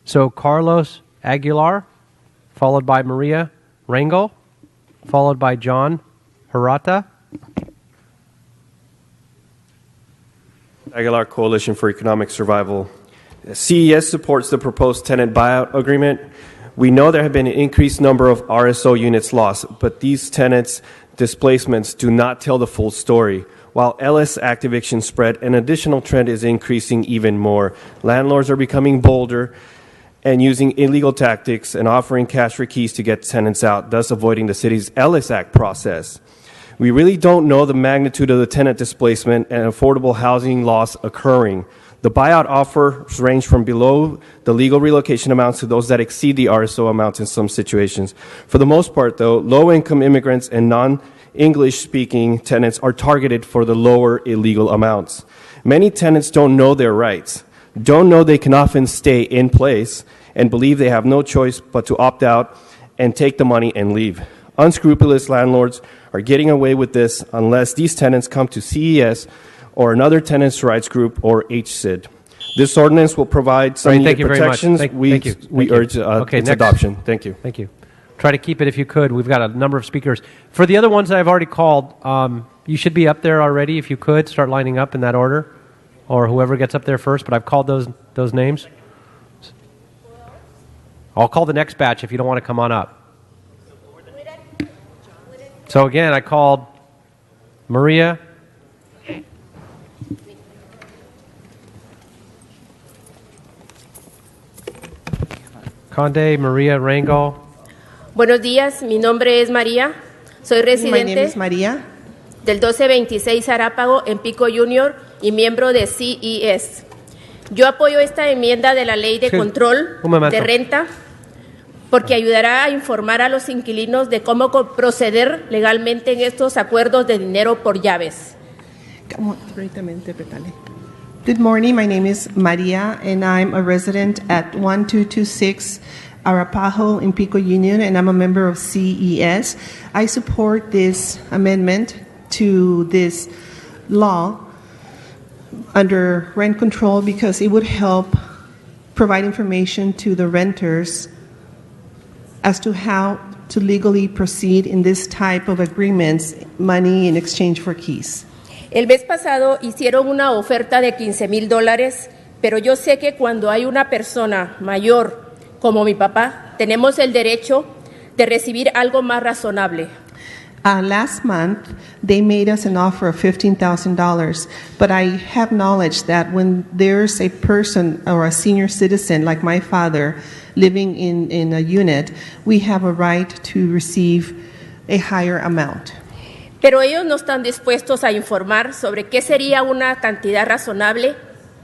So Carlos Aguilar, followed by Maria Rangel, followed by John Hirata. Aguilar Coalition for Economic Survival. CES supports the proposed tenant buyout agreement. We know there have been an increased number of RSO units lost, but these tenants' displacements do not tell the full story. While LS active eviction spread, an additional trend is increasing even more. Landlords are becoming bolder and using illegal tactics and offering cash for keys to get tenants out, thus avoiding the city's Ellis Act process. We really don't know the magnitude of the tenant displacement and affordable housing loss occurring. The buyout offers range from below the legal relocation amounts to those that exceed the RSO amounts in some situations. For the most part, though, low-income immigrants and non-English-speaking tenants are targeted for the lower illegal amounts. Many tenants don't know their rights, don't know they can often stay in place, and believe they have no choice but to opt out and take the money and leave. Unscrupulous landlords are getting away with this unless these tenants come to CES or another tenants' rights group or HSID. This ordinance will provide some needed protections. We urge its adoption. Thank you. Thank you. Try to keep it if you could. We've got a number of speakers. For the other ones that I've already called, you should be up there already. If you could, start lining up in that order, or whoever gets up there first. But I've called those names. I'll call the next batch if you don't want to come on up. So again, I called Maria. Conde, Maria Rangel. Buenos días, mi nombre es María. Soy residente del 1226 Arápago en Pico Junior y miembro de CES. Yo apoyo esta enmienda de la ley de control de renta porque ayudará a informar a los inquilinos de cómo proceder legalmente en estos acuerdos de dinero por llaves. Good morning, my name is Maria and I'm a resident at 1226 Arapaho in Pico Union and I'm a member of CES. I support this amendment to this law under rent control because it would help provide information to the renters as to how to legally proceed in this type of agreements, money in exchange for keys. El mes pasado hicieron una oferta de $15,000, pero yo sé que cuando hay una persona mayor como mi papá, tenemos el derecho de recibir algo más razonable. Last month, they made us an offer of $15,000, but I have knowledge that when there's a person or a senior citizen like my father living in a unit, we have a right to receive a higher amount. Pero ellos no están dispuestos a informar sobre qué sería una cantidad razonable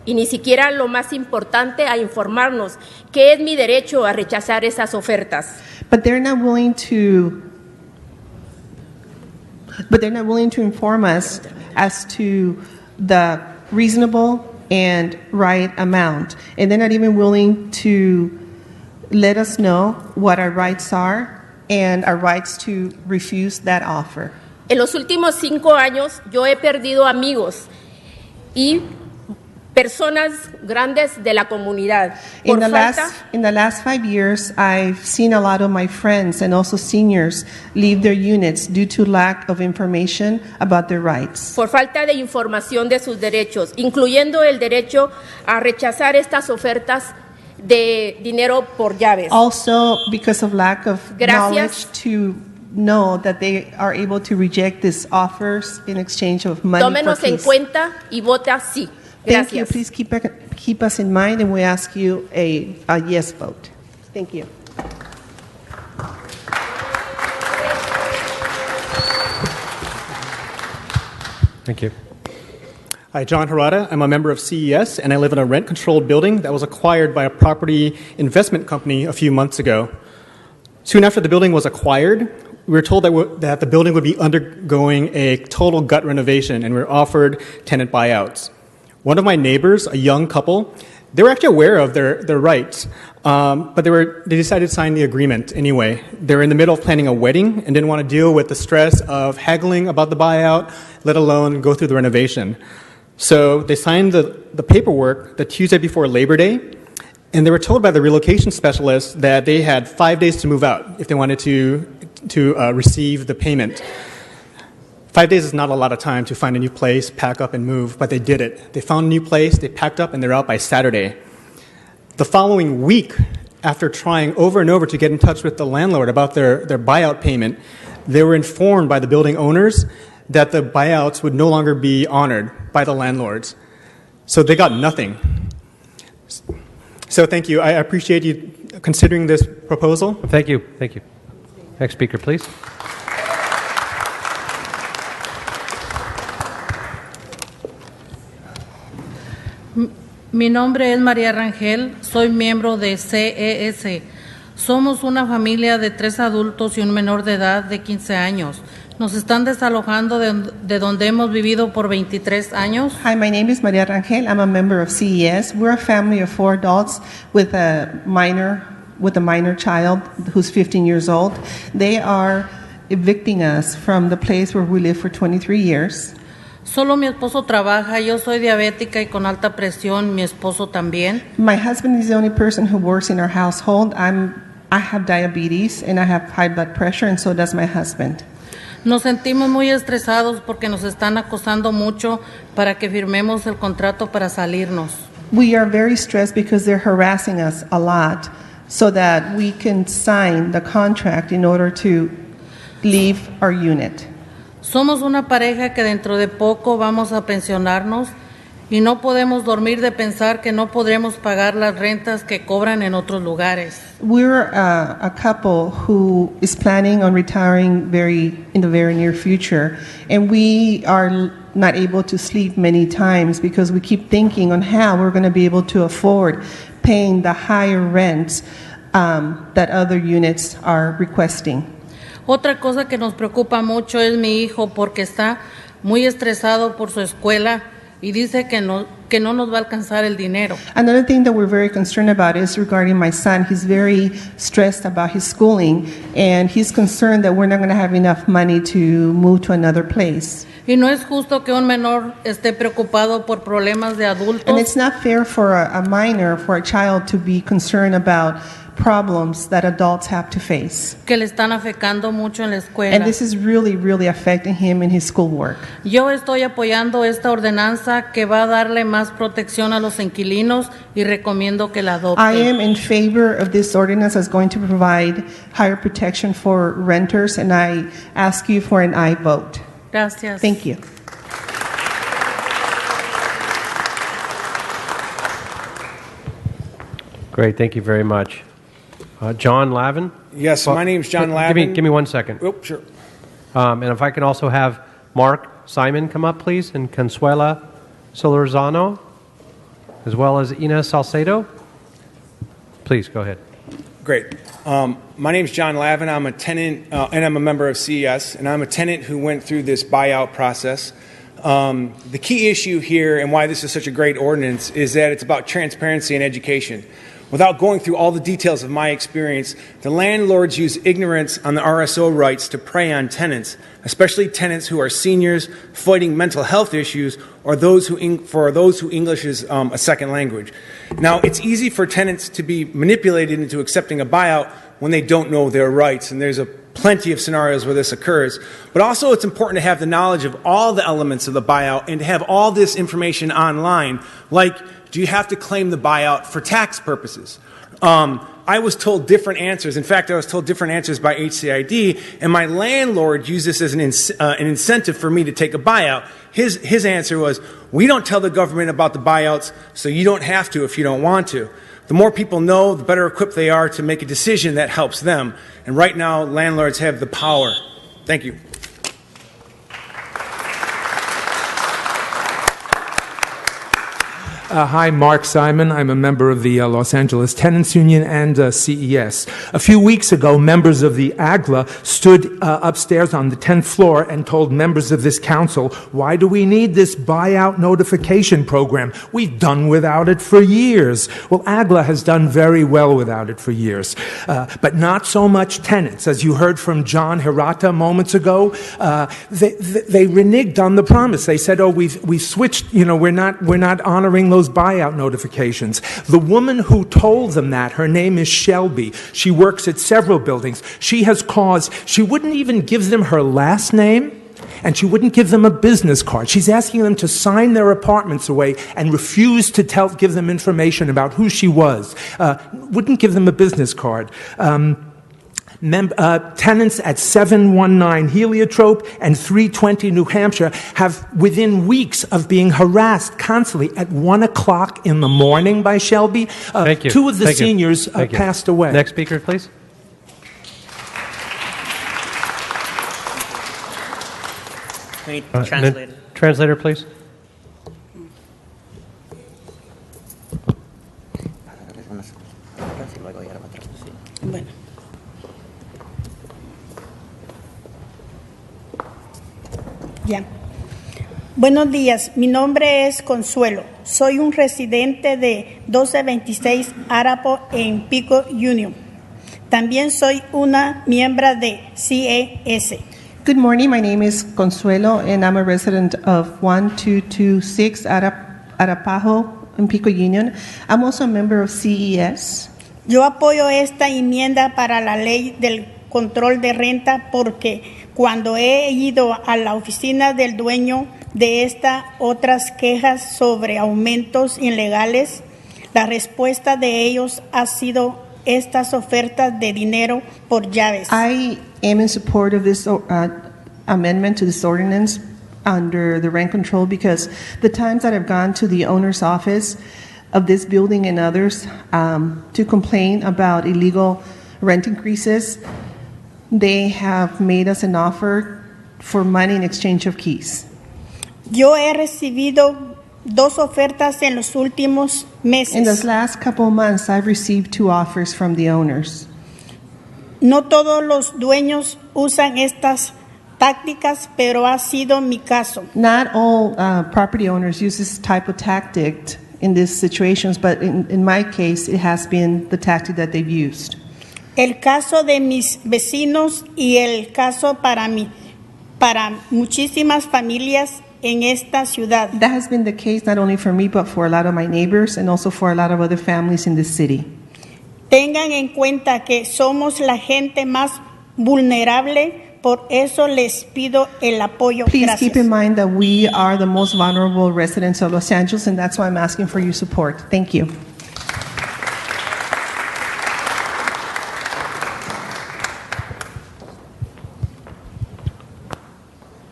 y ni siquiera lo más importante a informarnos qué es mi derecho a rechazar esas ofertas. But they're not willing to inform us as to the reasonable and right amount. And they're not even willing to let us know what our rights are and our rights to refuse that offer. En los últimos 5 años yo he perdido amigos y personas grandes de la comunidad. In the last 5 years, I've seen a lot of my friends and also seniors leave their units due to lack of information about their rights. Por falta de información de sus derechos, incluyendo el derecho a rechazar estas ofertas de dinero por llaves. Also, because of lack of knowledge to know that they are able to reject these offers in exchange of money Tómenos for en keys. cuenta y vota sí. Thank you. Gracias. Please keep us in mind, and we ask you a yes vote. Thank you. Thank you. Hi, John Hirata. I'm a member of CES, and I live in a rent-controlled building that was acquired by a property investment company a few months ago. Soon after the building was acquired, we were told that the building would be undergoing a total gut renovation, and we were offered tenant buyouts. One of my neighbors, a young couple, they were actually aware of their rights, but they decided to sign the agreement anyway. They were in the middle of planning a wedding and didn't want to deal with the stress of haggling about the buyout, let alone go through the renovation. So they signed the paperwork the Tuesday before Labor Day, And they were told by the relocation specialist that they had 5 days to move out if they wanted to receive the payment. 5 days is not a lot of time to find a new place, pack up, and move, but they did it. They found a new place, they packed up, and they're out by Saturday. The following week, after trying over and over to get in touch with the landlord about their buyout payment, they were informed by the building owners that the buyouts would no longer be honored by the landlords. So they got nothing. So thank you. I appreciate you considering this proposal. Thank you. Thank you. Next speaker, please. Mi nombre es María Rangel, soy miembro de CES. Somos una familia de 3 adultos y un menor de edad de 15 años. Nos están desalojando de donde hemos vivido por 23 años. Hi, my name is Maria Rangel. I'm a member of CES. We're a family of 4 adults with a minor child who's 15 years old. They are evicting us from the place where we live for 23 years. Solo mi esposo trabaja, yo soy diabética y con alta presión, mi esposo también. My husband is the only person who works in our household. I have diabetes and I have high blood pressure, and so does my husband. Nos sentimos muy estresados porque nos están acosando mucho para que firmemos el contrato para salirnos. We are very stressed because they're harassing us a lot so that we can sign the contract in order to leave our unit. Somos una pareja que dentro de poco vamos a pensionarnos y no podemos dormir de pensar que no podremos pagar las rentas que cobran en otros lugares. We're a couple who is planning on retiring in the very near future, and we are not able to sleep many times because we keep thinking on how we're going to be able to afford paying the higher rents that other units are requesting. Otra cosa que nos preocupa mucho es mi hijo porque está muy estresado por su escuela y dice que no nos va a alcanzar el dinero. Another thing that we're very concerned about is regarding my son. He's very stressed about his schooling, and he's concerned that we're not going to have enough money to move to another place. Y no es justo que un menor esté preocupado por problemas de adultos. And it's not fair for a child to be concerned about problems that adults have to face. Que le están afectando mucho en la escuela. And this is really, really affecting him in his schoolwork. Yo estoy apoyando esta ordenanza que va a darle más protección a los inquilinos y recomiendo que la adopten. I am in favor of this ordinance that's going to provide higher protection for renters, and I ask you for an aye vote. Gracias. Thank you. Great, thank you very much. John Lavin? Yes, my name's John Lavin. Give me 1 second. Oh, sure. And if I can also have Mark Simon come up, please, and Consuela Solorzano, as well as Ina Salcedo. Please, go ahead. Great. My name's John Lavin. I'm a tenant, and I'm a member of CES, and I'm a tenant who went through this buyout process. The key issue here and why this is such a great ordinance is that it's about transparency and education. Without going through all the details of my experience, the landlords use ignorance on the RSO rights to prey on tenants, especially tenants who are seniors, fighting mental health issues, or those who English is a second language. Now, it's easy for tenants to be manipulated into accepting a buyout when they don't know their rights, and there's plenty of scenarios where this occurs. But also it's important to have the knowledge of all the elements of the buyout and to have all this information online, like do you have to claim the buyout for tax purposes? I was told different answers. In fact, I was told different answers by HCID, and my landlord used this as an incentive for me to take a buyout. His answer was, we don't tell the government about the buyouts, so you don't have to if you don't want to. The more people know, the better equipped they are to make a decision that helps them. And right now, landlords have the power. Thank you. Hi, Mark Simon. I'm a member of the Los Angeles Tenants Union and CES. A few weeks ago, members of the AGLA stood upstairs on the 10th floor and told members of this council, why do we need this buyout notification program? We've done without it for years. Well, AGLA has done very well without it for years, but not so much tenants. As you heard from John Hirata moments ago, they reneged on the promise. They said, oh, we switched, we're not honoring those those buyout notifications. The woman who told them that, her name is Shelby. She works at several buildings. She wouldn't even give them her last name, and she wouldn't give them a business card. She's asking them to sign their apartments away and refuse to give them information about who she was. Wouldn't give them a business card. Tenants at 719 Heliotrope and 320 New Hampshire have, within weeks of being harassed constantly at 1 o'clock in the morning by Shelby, Thank you. two of the Thank you. seniors Thank you. passed away. Next speaker, please. Translator. Translator, please. Bueno. Ya. Buenos días, mi nombre es Consuelo. Soy un residente de 1226 Arapo en Pico Union. También soy una miembro de CES. Good morning. My name is Consuelo, and I'm a resident of 1226 Arapaho in Pico Union. I'm also a member of CES. Yo apoyo esta enmienda para la ley del control de renta porque cuando he ido a la oficina del dueño de otras quejas sobre aumentos ilegales, la respuesta de ellos ha sido estas ofertas de dinero por llaves. I am in support of this amendment to this ordinance under the rent control because the times that I've gone to the owner's office of this building and others to complain about illegal rent increases, they have made us an offer for money in exchange of keys. Yo he recibido 2 ofertas en los últimos meses. In this last couple of months, I've received 2 offers from the owners. No todos los dueños usan estas tácticas, pero ha sido mi caso. Not all property owners use this type of tactic in these situations, but in my case, it has been the tactic that they've used. El caso de mis vecinos y el caso para muchísimas familias en esta ciudad. That has been the case not only for me, but for a lot of my neighbors and also for a lot of other families in this city. Tengan en cuenta que somos la gente más vulnerable, por eso les pido el apoyo. Please Gracias. keep in mind that we are the most vulnerable residents of Los Angeles, and that's why I'm asking for your support. Thank you.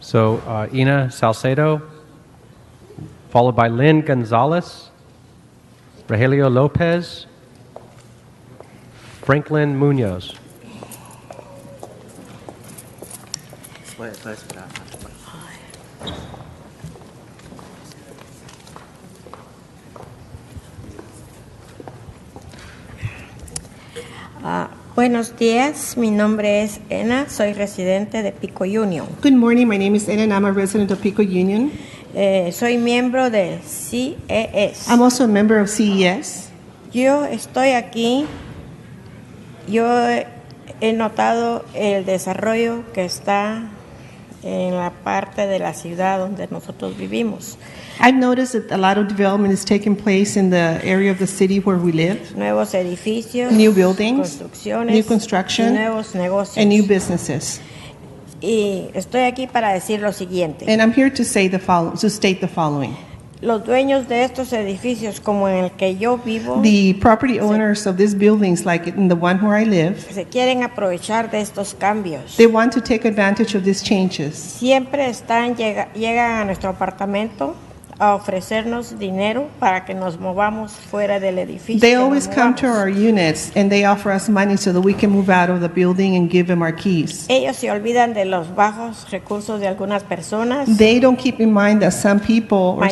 So Ina Salcedo, followed by Lynn Gonzalez, Rogelio Lopez, Franklin Munoz. Buenos días, mi nombre es Ena, soy residente de Pico Union. Good morning, my name is Ena and I'm a resident of Pico Union. Soy miembro del CES. I'm also a member of CES. Yo estoy aquí, yo he notado el desarrollo que está en la parte de la ciudad donde nosotros vivimos. I've noticed that a lot of development is taking place in the area of the city where we live. Nuevos edificios, new buildings, construcciones, new construction, y nuevos negocios. And new businesses. Y estoy aquí para decir lo siguiente. And I'm here to say to state the following. Los dueños de estos edificios, como en el que yo vivo, the property owners of these buildings, like in the one where I live, se quieren aprovechar de estos cambios. They want to take advantage of these changes. Siempre llegan a nuestro apartamento a ofrecernos dinero para que nos movamos fuera del edificio. They always come to our units and they offer us money so that we can move out of the building and give them our keys. Ellos se olvidan de los bajos recursos de algunas personas. They don't keep in mind that some people or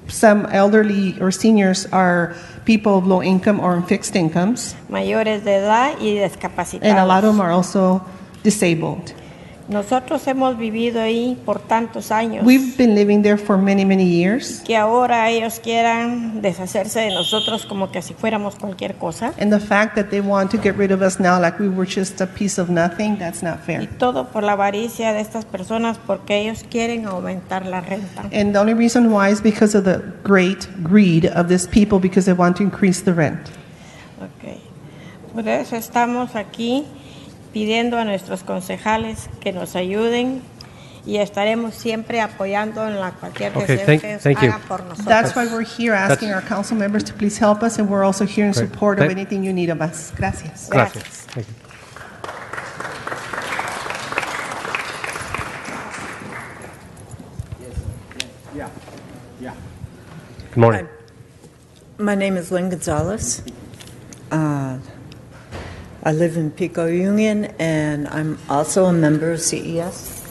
some elderly or seniors are people of low income or fixed incomes. Mayores de edad y discapacitados. And a lot of them are also disabled. Nosotros hemos vivido ahí por tantos años We've been living there for many, many years. que ahora ellos quieran deshacerse de nosotros como que si fuéramos cualquier cosa. And the fact that they want to get rid of us now like we were just a piece of nothing, that's not Y fair. todo por la avaricia de estas personas porque ellos quieren aumentar la renta. And the only reason why is because of the great greed of these people because they want to increase the rent. Okay. Por eso estamos aquí pidiendo a nuestros concejales que nos ayuden y estaremos siempre apoyando en la cualquier deseo que ellos hagan por nosotros. That's why we're here asking our council members to please help us, and we're also here in Great. support of Thank- anything you need of us. Gracias. Gracias. Thank you. Good morning. My name is Lynn Gonzalez. I live in Pico Union, and I'm also a member of CES.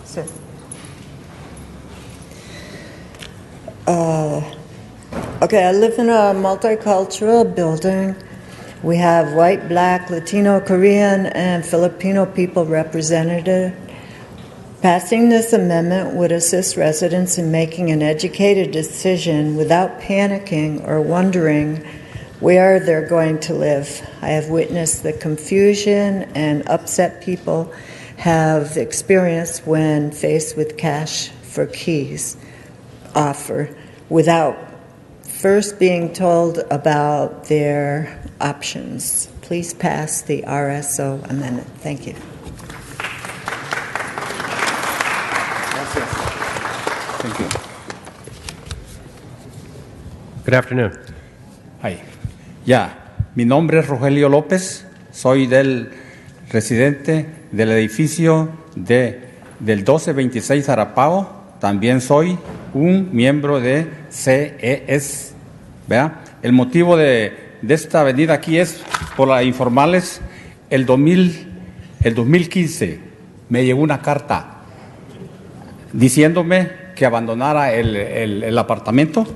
So, okay, I live in a multicultural building. We have white, black, Latino, Korean, and Filipino people represented. Passing this amendment would assist residents in making an educated decision without panicking or wondering where they're going to live. I have witnessed the confusion and upset people have experienced when faced with cash for keys offer without first being told about their options. Please pass the RSO amendment. Thank you. Thank you. Good afternoon. Hi. Mi nombre es Rogelio López, soy del residente del edificio del 1226 Arapao, también soy un miembro de CES, ¿verdad? El motivo de esta venida aquí es por la informales. El 2015 me llegó una carta diciéndome que abandonara el apartamento.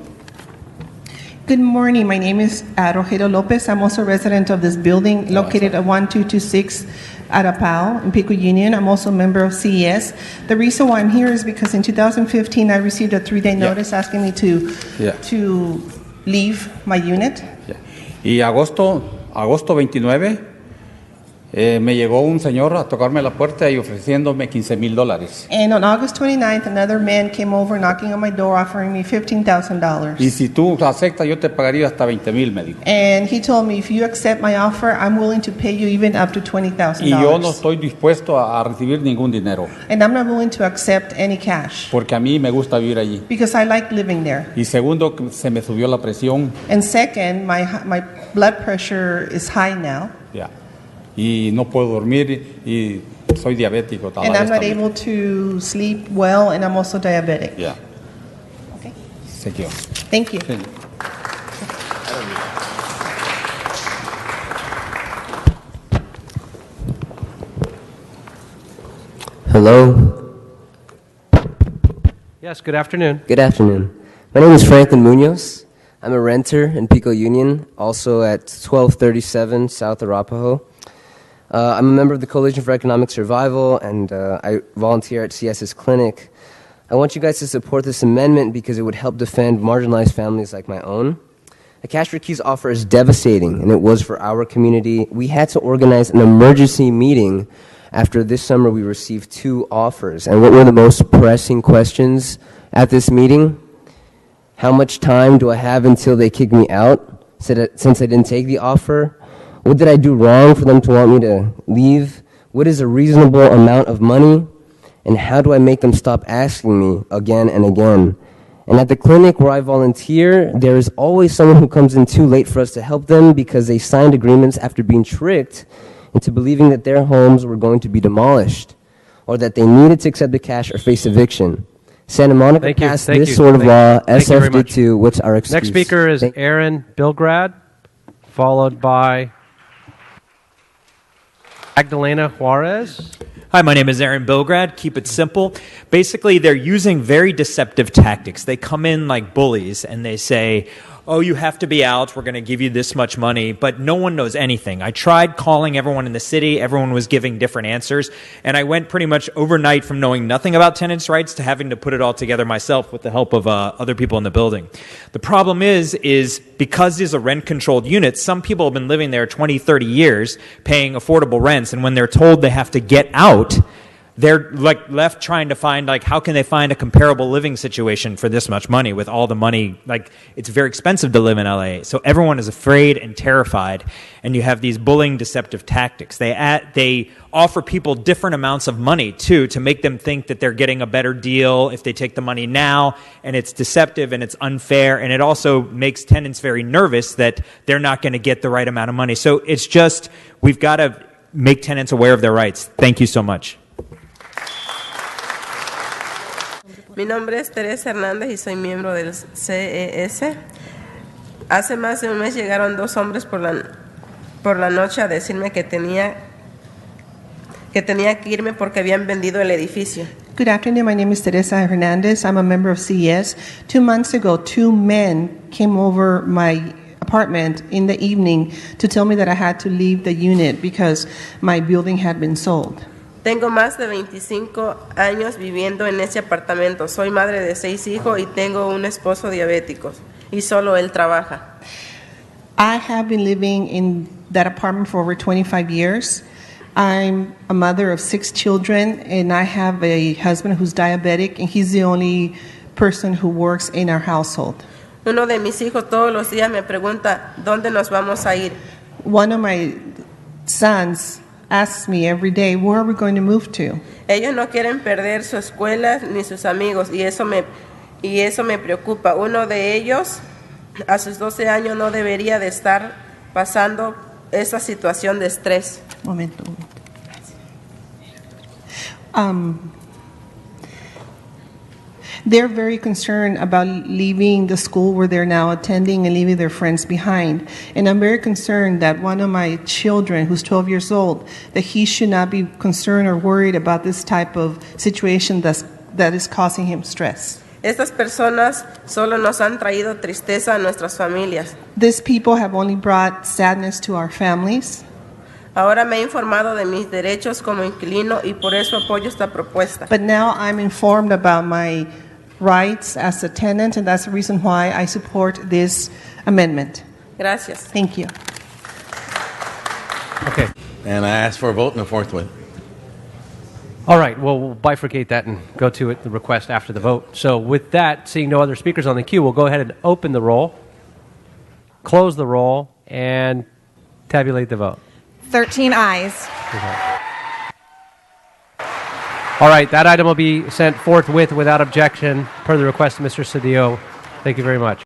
Good morning. My name is Rogelio Lopez. I'm also a resident of this building located at 1226 Arapao in Pico Union. I'm also a member of CES. The reason why I'm here is because in 2015 I received a 3-day notice asking me to leave my unit. Y agosto 29 me llegó un señor a tocarme la puerta y ofreciéndome $15,000. And on August 29th, another man came over knocking on my door offering me $15,000. Y si tú aceptas, yo te pagaría hasta $20,000, me dijo. And he told me, if you accept my offer, I'm willing to pay you even up to $20,000. Y yo no estoy dispuesto a recibir ningún dinero. And I'm not willing to accept any cash. Porque a mí me gusta vivir allí. Because I like living there. Y segundo, se me subió la presión. And second, my blood pressure is high now. Y no puedo dormir y soy diabético. And I'm not able to sleep well, and I'm also diabetic. Okay. Thank you. Thank you. Hello. Yes, good afternoon. Good afternoon. My name is Franklin Munoz. I'm a renter in Pico Union, also at 1237 South Arapahoe. I'm a member of the Coalition for Economic Survival, and I volunteer at CES's clinic. I want you guys to support this amendment because it would help defend marginalized families like my own. The Cash for Keys offer is devastating, and it was for our community. We had to organize an emergency meeting after this summer we received 2 offers. And what were the most pressing questions at this meeting? How much time do I have until they kick me out since I didn't take the offer? What did I do wrong for them to want me to leave? What is a reasonable amount of money? And how do I make them stop asking me again and again? And at the clinic where I volunteer, there is always someone who comes in too late for us to help them because they signed agreements after being tricked into believing that their homes were going to be demolished or that they needed to accept the cash or face eviction. Santa Monica passed this sort of law. SF did too. What's our excuse? Next speaker is Aaron Bilgrad, followed by Magdalena Juarez. Hi, my name is Aaron Bilgrad. Keep it simple. Basically, they're using very deceptive tactics. They come in like bullies and they say, oh, you have to be out, we're going to give you this much money, but no one knows anything. I tried calling everyone in the city, everyone was giving different answers, and I went pretty much overnight from knowing nothing about tenants' rights to having to put it all together myself with the help of other people in the building. The problem is because these are rent-controlled units, some people have been living there 20, 30 years paying affordable rents, and when they're told they have to get out, they're like left trying to find, like, how can they find a comparable living situation for this much money with all the money? Like, it's very expensive to live in LA. So everyone is afraid and terrified. And you have these bullying, deceptive tactics. They offer people different amounts of money too, to make them think that they're getting a better deal if they take the money now. And it's deceptive and it's unfair. And it also makes tenants very nervous that they're not going to get the right amount of money. So it's just, we've got to make tenants aware of their rights. Thank you so much. Mi nombre es Teresa Hernández y soy miembro del CES. Hace más de un mes llegaron dos hombres por la noche a decirme que tenía que irme porque habían vendido el edificio. Good afternoon. My name is Teresa Hernandez. I'm a member of CES. 2 months ago, two men came over my apartment in the evening to tell me that I had to leave the unit because my building had been sold. Tengo más de 25 años viviendo en ese apartamento. Soy madre de 6 hijos y tengo un esposo diabético y solo él trabaja. I have been living in that apartment for over 25 years. I'm a mother of 6 children and I have a husband who's diabetic and he's the only person who works in our household. Uno de mis hijos todos los días me pregunta, ¿dónde nos vamos a ir? One of my sons asks me every day, where are we going to move to? Ellos no quieren perder su escuela ni sus amigos y eso me preocupa. Uno de ellos a sus 12 años no debería de estar pasando esa situación de estrés. Momento. They're very concerned about leaving the school where they're now attending and leaving their friends behind. And I'm very concerned that one of my children, who's 12 years old, that he should not be concerned or worried about this type of situation that is causing him stress. Estas personas solo nos han traído tristeza a nuestras familias. These people have only brought sadness to our families. Ahora me he informado de mis derechos como inquilino y por eso apoyo esta propuesta. But now I'm informed about my rights as a tenant, and that's the reason why I support this amendment. Gracias. Thank you. Okay. And I ask for a vote in the forthwith. All right. Well, we'll bifurcate that and go to it, the request after the vote. So with that, seeing no other speakers on the queue, we'll go ahead and open the roll, close the roll, and tabulate the vote. 13 ayes. All right, that item will be sent forthwith without objection per the request of Mr. Cedillo. Thank you very much.